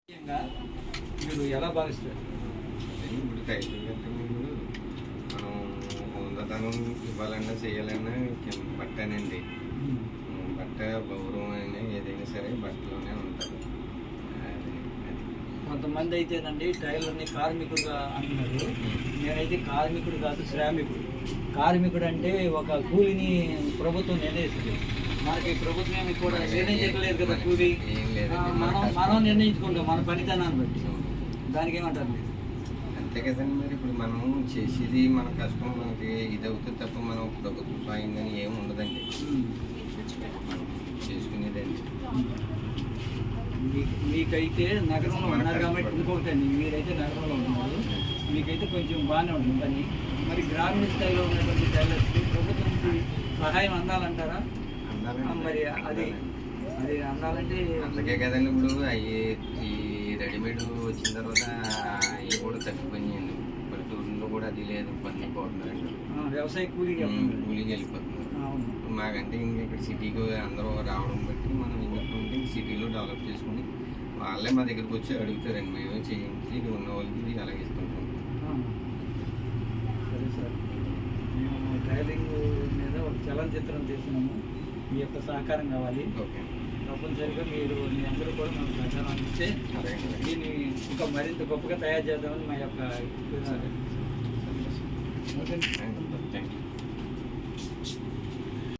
మీరు ఎలా భావిస్తారు? ఇప్పుడు టైటిల్ కంటే ముందు మనం హోందాతనం ఇవ్వాలన్నా చేయాలన్నా బట్టనండి. బట్ట గౌరవం అయినా ఏదైనా సరే బట్టలోనే ఉంటుంది. కొంతమంది అయితేనండి టైలర్ని కార్మికుడుగా అంటున్నారు. నేనైతే కార్మికుడు కాదు, శ్రామికుడు. కార్మికుడు అంటే ఒక కూలిని ప్రభుత్వం నిర్ణయిస్తుంది. మనకి ప్రభుత్వం కూడా నిర్ణయించట్లేదు కదా కూలి. మనం నిర్ణయించుకుంటాం మన పనితనాన్ని బట్టి. దానికి ఏమంటారు మీరు? అంతే కదండి. మరి ఇప్పుడు మనం చేసేది మన కష్టం మనకి ఇది అవుతుంది తప్ప మనం ప్రభుత్వం సాయం కానీ ఏమి ఉండదండి. మనం చేసుకునేదండి. మీకైతే నగరంలో ఉన్నారు కాబట్టి ఇంకొకటి అండి, మీరైతే నగరంలో ఉన్నారు, మీకైతే కొంచెం బాగానే ఉంటుంది పని. మరి గ్రామీణ స్థాయిలో ఉన్నటువంటి టైలర్స్కి ప్రభుత్వం నుంచి సహాయం అందాలంటారా? మరి అది అందాలంటే అందుకే కదండి ఇప్పుడు ఈ రెడీమేడ్ వచ్చిన తర్వాత అవి కూడా తగ్గిపోయినాయండి. పల్లెటూరులో కూడా అది లేదు, పని పోతున్నారండి. వ్యవసాయ కూలీకి వెళ్ళిపోతున్నారు. మాకంటే ఇంక ఇక్కడ సిటీకి అందరూ రావడం బట్టి మనం ఏంటంటే సిటీలో డెవలప్ చేసుకుని వాళ్ళే మా దగ్గరికి వచ్చి అడుగుతారండి. మేమే చేయించి ఇది ఉన్న వాళ్ళకి ఇది అలాగే ఇస్తుంటాం. సరే సార్, మేము టైలరింగ్ మీద ఒక చలనచిత్రం తీస్తున్నాము. మీ యొక్క సహకారం కావాలి. ఓకే, తప్పనిసరిగా మీరు మీ అందరూ కూడా మాకు సహకారం అందిస్తే దీన్ని ఇంకా మరింత గొప్పగా తయారు చేద్దామని మా యొక్క